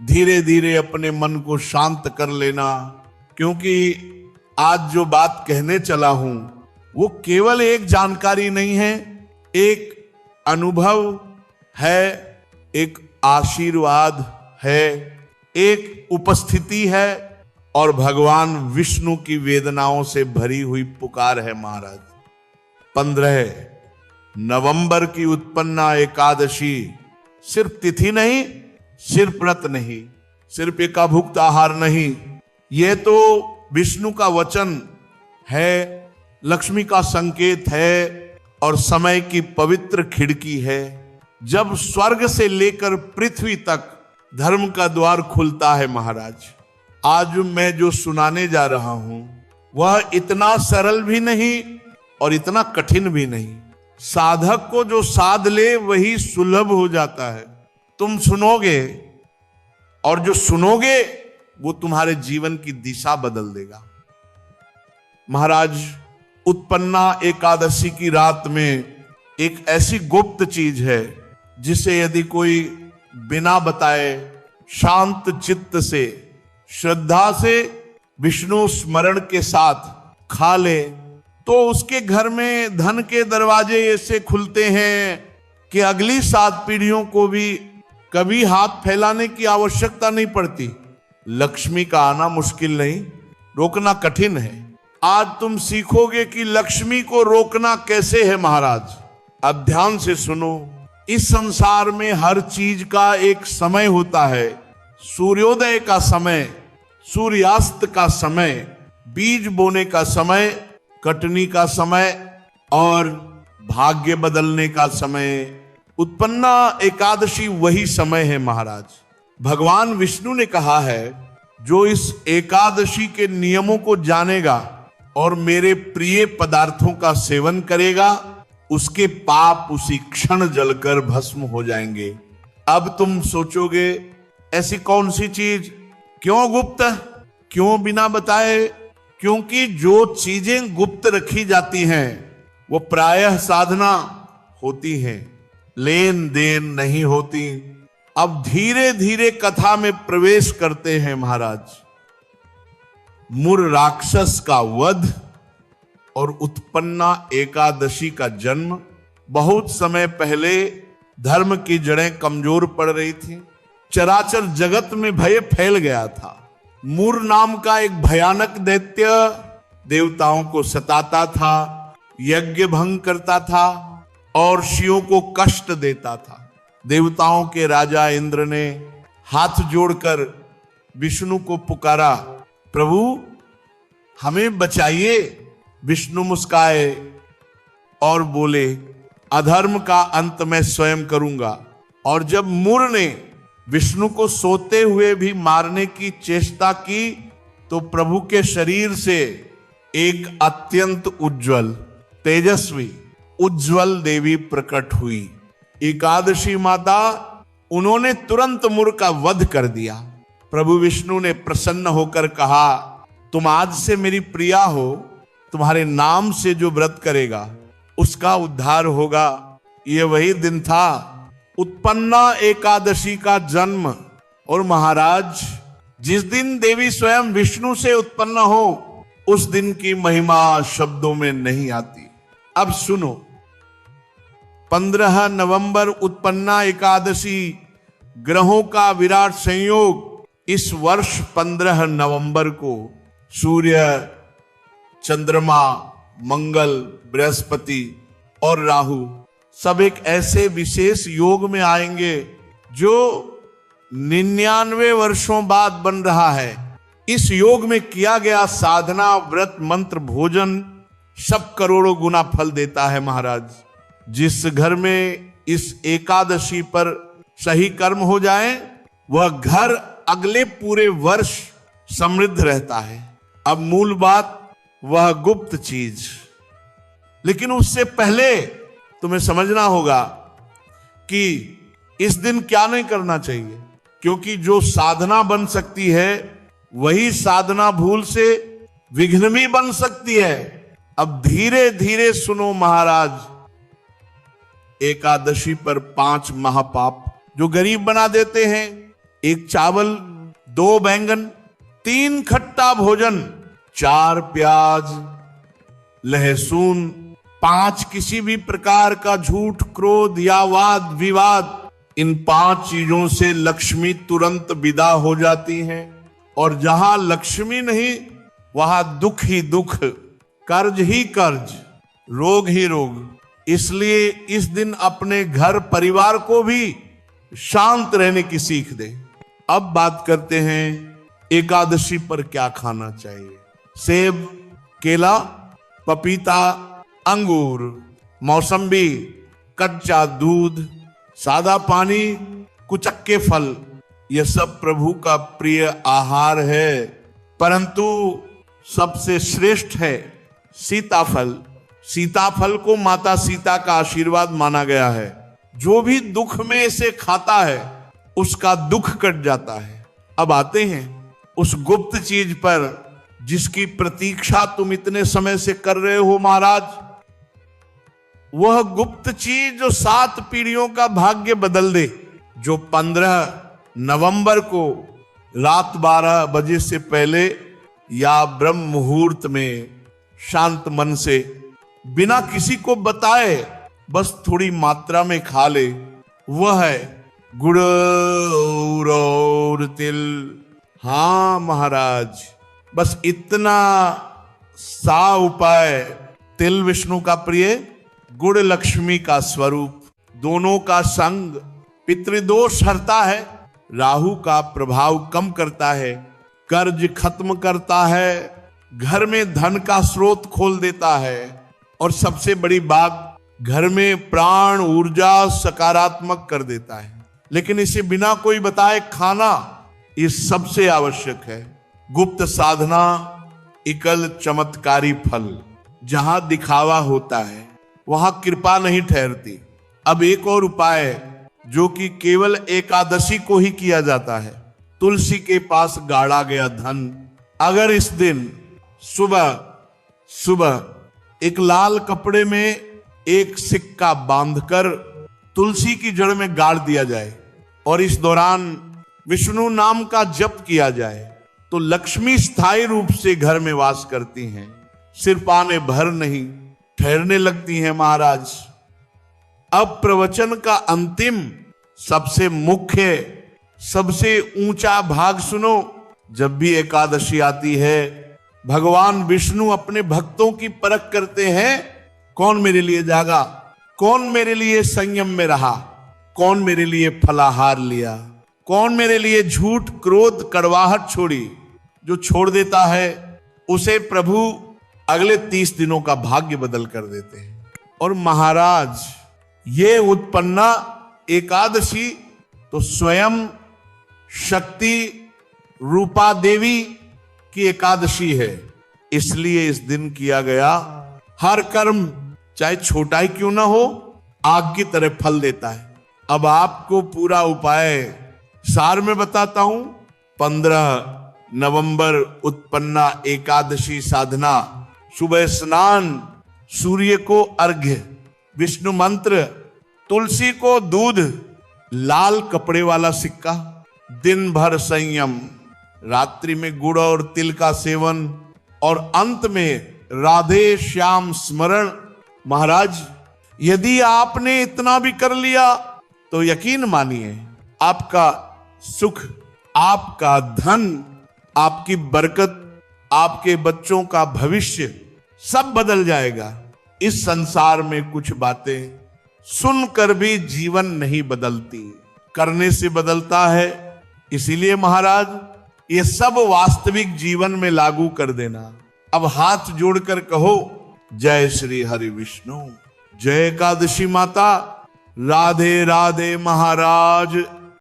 धीरे धीरे अपने मन को शांत कर लेना, क्योंकि आज जो बात कहने चला हूं वो केवल एक जानकारी नहीं है, एक अनुभव है, एक आशीर्वाद है, एक उपस्थिति है और भगवान विष्णु की वेदनाओं से भरी हुई पुकार है महाराज। 15 नवंबर की उत्पन्ना एकादशी सिर्फ तिथि नहीं, सिर्फ व्रत नहीं, सिर्फ एकाभुक्त आहार नहीं, यह तो विष्णु का वचन है, लक्ष्मी का संकेत है और समय की पवित्र खिड़की है। जब स्वर्ग से लेकर पृथ्वी तक धर्म का द्वार खुलता है महाराज। आज मैं जो सुनाने जा रहा हूं वह इतना सरल भी नहीं और इतना कठिन भी नहीं। साधक को जो साध ले वही सुलभ हो जाता है। तुम सुनोगे और जो सुनोगे वो तुम्हारे जीवन की दिशा बदल देगा। महाराज, उत्पन्ना एकादशी की रात में एक ऐसी गुप्त चीज है जिसे यदि कोई बिना बताए शांत चित्त से, श्रद्धा से, विष्णु स्मरण के साथ खा ले तो उसके घर में धन के दरवाजे ऐसे खुलते हैं कि अगली 7 पीढ़ियों को भी कभी हाथ फैलाने की आवश्यकता नहीं पड़ती। लक्ष्मी का आना मुश्किल नहीं, रोकना कठिन है। आज तुम सीखोगे कि लक्ष्मी को रोकना कैसे है महाराज। अब ध्यान से सुनो। इस संसार में हर चीज का एक समय होता है। सूर्योदय का समय, सूर्यास्त का समय, बीज बोने का समय, कटनी का समय और भाग्य बदलने का समय। उत्पन्ना एकादशी वही समय है महाराज। भगवान विष्णु ने कहा है, जो इस एकादशी के नियमों को जानेगा और मेरे प्रिय पदार्थों का सेवन करेगा, उसके पाप उसी क्षण जलकर भस्म हो जाएंगे। अब तुम सोचोगे ऐसी कौन सी चीज, क्यों गुप्त, क्यों बिना बताए? क्योंकि जो चीजें गुप्त रखी जाती हैं वो प्रायः साधना होती हैं, लेन देन नहीं होती। अब धीरे धीरे कथा में प्रवेश करते हैं महाराज। मुर राक्षस का वध और उत्पन्ना एकादशी का जन्म। बहुत समय पहले धर्म की जड़ें कमजोर पड़ रही थी, चराचर जगत में भय फैल गया था। मुर नाम का एक भयानक दैत्य देवताओं को सताता था, यज्ञ भंग करता था और शिवों को कष्ट देता था। देवताओं के राजा इंद्र ने हाथ जोड़कर विष्णु को पुकारा, प्रभु हमें बचाइए। विष्णु मुस्काए और बोले, अधर्म का अंत मैं स्वयं करूंगा। और जब मुर ने विष्णु को सोते हुए भी मारने की चेष्टा की तो प्रभु के शरीर से एक अत्यंत उज्जवल, तेजस्वी, उज्जवल देवी प्रकट हुई। एकादशी माता, उन्होंने तुरंत मुर का वध कर दिया। प्रभु विष्णु ने प्रसन्न होकर कहा, तुम आज से मेरी प्रिया हो, तुम्हारे नाम से जो व्रत करेगा उसका उद्धार होगा। यह वही दिन था, उत्पन्ना एकादशी का जन्म। और महाराज, जिस दिन देवी स्वयं विष्णु से उत्पन्न हो उस दिन की महिमा शब्दों में नहीं आती। अब सुनो, 15 नवंबर उत्पन्ना एकादशी, ग्रहों का विराट संयोग। इस वर्ष 15 नवंबर को सूर्य, चंद्रमा, मंगल, बृहस्पति और राहु सब एक ऐसे विशेष योग में आएंगे जो 99 वर्षों बाद बन रहा है। इस योग में किया गया साधना, व्रत, मंत्र, भोजन सब करोड़ों गुना फल देता है महाराज। जिस घर में इस एकादशी पर सही कर्म हो जाए वह घर अगले पूरे वर्ष समृद्ध रहता है। अब मूल बात, वह गुप्त चीज, लेकिन उससे पहले तुम्हें समझना होगा कि इस दिन क्या नहीं करना चाहिए, क्योंकि जो साधना बन सकती है वही साधना भूल से विघ्न भी बन सकती है। अब धीरे धीरे सुनो महाराज। एकादशी पर 5 महापाप जो गरीब बना देते हैं, 1 चावल, 2 बैंगन, 3 खट्टा भोजन, 4 प्याज, लहसुन, 5 किसी भी प्रकार का झूठ, क्रोध या वाद विवाद। इन 5 चीजों से लक्ष्मी तुरंत विदा हो जाती हैं। और जहां लक्ष्मी नहीं वहां दुख ही दुख, कर्ज ही कर्ज, रोग ही रोग। इसलिए इस दिन अपने घर परिवार को भी शांत रहने की सीख दे। अब बात करते हैं एकादशी पर क्या खाना चाहिए। सेब, केला, पपीता, अंगूर, मौसम्बी, कच्चा दूध, सादा पानी, कुचक्के फल, यह सब प्रभु का प्रिय आहार है। परंतु सबसे श्रेष्ठ है सीताफल। सीताफल को माता सीता का आशीर्वाद माना गया है। जो भी दुख में इसे खाता है उसका दुख कट जाता है। अब आते हैं उस गुप्त चीज पर जिसकी प्रतीक्षा तुम इतने समय से कर रहे हो महाराज। वह गुप्त चीज जो 7 पीढ़ियों का भाग्य बदल दे, जो 15 नवंबर को रात 12 बजे से पहले या ब्रह्म मुहूर्त में शांत मन से बिना किसी को बताए बस थोड़ी मात्रा में खा ले, वह है गुड़ और तिल। हाँ महाराज, बस इतना सा उपाय। तिल विष्णु का प्रिय, गुड़ लक्ष्मी का स्वरूप, दोनों का संग पितृदोष हरता है, राहु का प्रभाव कम करता है, कर्ज खत्म करता है, घर में धन का स्रोत खोल देता है, और सबसे बड़ी बात घर में प्राण ऊर्जा सकारात्मक कर देता है। लेकिन इसे बिना कोई बताए खाना ये सबसे आवश्यक है। गुप्त साधना, एकल चमत्कारी फल। जहां दिखावा होता है वहां कृपा नहीं ठहरती। अब एक और उपाय जो कि केवल एकादशी को ही किया जाता है। तुलसी के पास गाड़ा गया धन, अगर इस दिन सुबह सुबह एक लाल कपड़े में एक सिक्का बांधकर तुलसी की जड़ में गाड़ दिया जाए और इस दौरान विष्णु नाम का जप किया जाए तो लक्ष्मी स्थायी रूप से घर में वास करती हैं। सिर्फ आने भर नहीं, ठहरने लगती हैं महाराज। अब प्रवचन का अंतिम सबसे मुख्य सबसे ऊंचा भाग सुनो। जब भी एकादशी आती है भगवान विष्णु अपने भक्तों की परख करते हैं। कौन मेरे लिए जागा, कौन मेरे लिए संयम में रहा, कौन मेरे लिए फलाहार लिया, कौन मेरे लिए झूठ क्रोध कड़वाहट छोड़ी। जो छोड़ देता है उसे प्रभु अगले 30 दिनों का भाग्य बदल कर देते हैं। और महाराज ये उत्पन्ना एकादशी तो स्वयं शक्ति रूपा देवी की एकादशी है, इसलिए इस दिन किया गया हर कर्म चाहे छोटा ही क्यों ना हो आग की तरह फल देता है। अब आपको पूरा उपाय सार में बताता हूं। 15 नवंबर उत्पन्ना एकादशी साधना। सुबह स्नान, सूर्य को अर्घ्य, विष्णु मंत्र, तुलसी को दूध, लाल कपड़े वाला सिक्का, दिन भर संयम, रात्रि में गुड़ और तिल का सेवन और अंत में राधे श्याम स्मरण। महाराज यदि आपने इतना भी कर लिया तो यकीन मानिए आपका सुख, आपका धन, आपकी बरकत, आपके बच्चों का भविष्य सब बदल जाएगा। इस संसार में कुछ बातें सुनकर भी जीवन नहीं बदलती, करने से बदलता है। इसीलिए महाराज ये सब वास्तविक जीवन में लागू कर देना। अब हाथ जोड़कर कहो जय श्री हरि विष्णु, जय एकादशी माता, राधे राधे महाराज।